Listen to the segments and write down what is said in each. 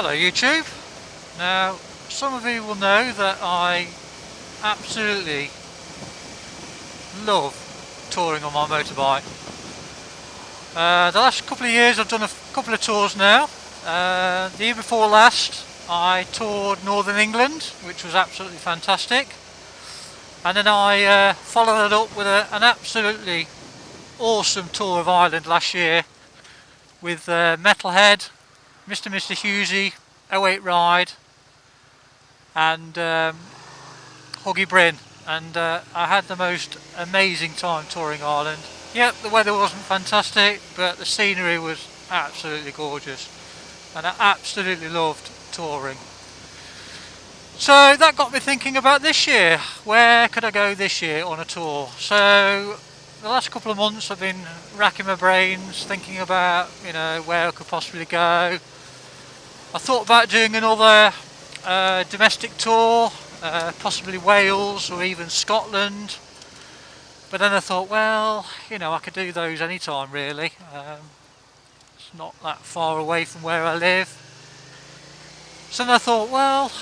Hello YouTube. Now some of you will know that I absolutely love touring on my motorbike. The last couple of years I've done a couple of tours now. The year before last I toured Northern England, which was absolutely fantastic, and then I followed it up with an absolutely awesome tour of Ireland last year with Metalhead, Mr. Hughesy, 08 Ride and Huggy Bryn, and I had the most amazing time touring Ireland. Yep, the weather wasn't fantastic, but the scenery was absolutely gorgeous and I absolutely loved touring. So that got me thinking about this year. Where could I go this year on a tour? So the last couple of months I've been racking my brains thinking about, where I could possibly go. I thought about doing another domestic tour, possibly Wales or even Scotland, but then I thought, well, I could do those anytime really. It's not that far away from where I live. So then I thought, well,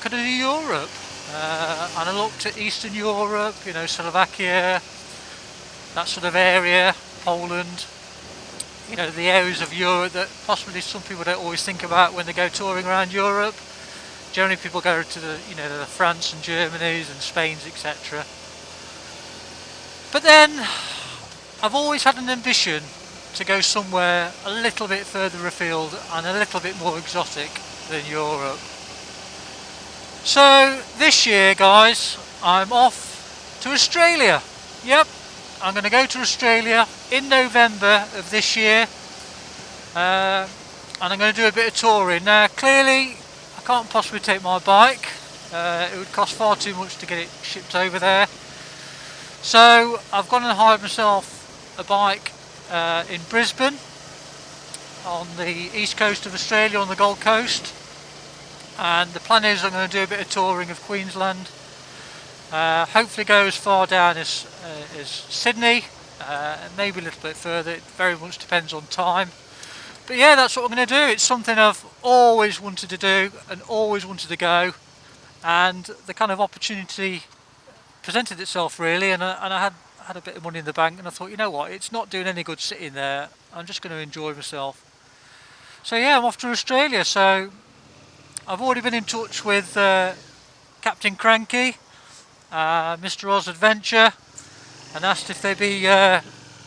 could I do Europe? And I looked at Eastern Europe, Slovakia, that sort of area, Poland. The areas of Europe that possibly some people don't always think about when they go touring around Europe. Generally people go to the France and Germanys and Spains, etc. But then I've always had an ambition to go somewhere a little bit further afield and a little bit more exotic than Europe. So this year, guys, I'm off to Australia. Yep, I'm going to go to Australia in November of this year, and I'm going to do a bit of touring. Now clearly I can't possibly take my bike, it would cost far too much to get it shipped over there, so I've gone and hired myself a bike in Brisbane on the east coast of Australia, on the Gold Coast, and the plan is I'm going to do a bit of touring of Queensland. Hopefully go as far down as Sydney, maybe a little bit further. It very much depends on time. But yeah, that's what I'm going to do. It's something I've always wanted to do and always wanted to go, and the kind of opportunity presented itself really, and I had a bit of money in the bank, and I thought, you know what, it's not doing any good sitting there. I'm just going to enjoy myself. So yeah, I'm off to Australia. So I've already been in touch with Captain Cranky, Mr. Oz Adventure, and asked if they'd be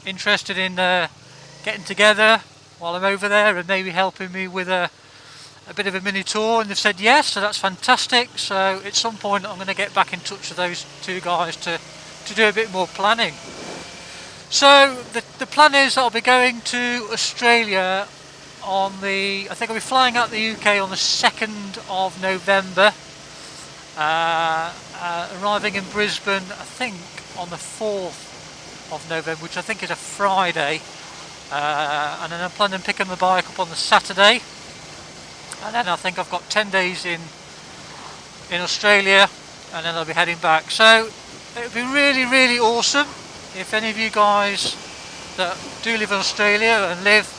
interested in getting together while I'm over there and maybe helping me with a bit of a mini tour, and they've said yes, so that's fantastic. So at some point I'm going to get back in touch with those two guys to do a bit more planning. So the plan is I'll be going to Australia I think I'll be flying out the UK on the 2nd of November, arriving in Brisbane I think on the 4th of November, which I think is a Friday, and then I'm planning on picking the bike up on the Saturday, and then I think I've got 10 days in Australia, and then I'll be heading back. So it would be really, really awesome if any of you guys that do live in Australia and live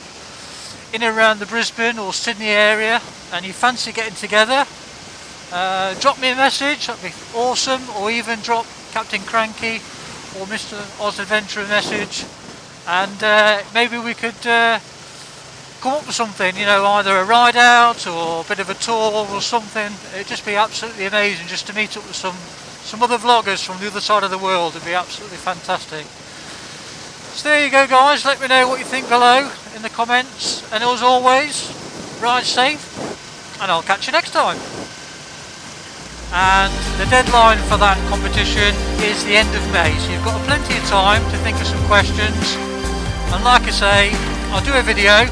in and around the Brisbane or Sydney area and you fancy getting together, drop me a message, that'd be awesome, or even drop Captain Cranky or Mr. Oz Adventure a message, and maybe we could come up with something, either a ride out or a bit of a tour or something. It'd just be absolutely amazing just to meet up with some other vloggers from the other side of the world. It'd be absolutely fantastic. So there you go, guys, let me know what you think below in the comments, and as always, ride safe and I'll catch you next time. And the deadline for that competition is the end of May, so you've got plenty of time to think of some questions, and like I say, I'll do a video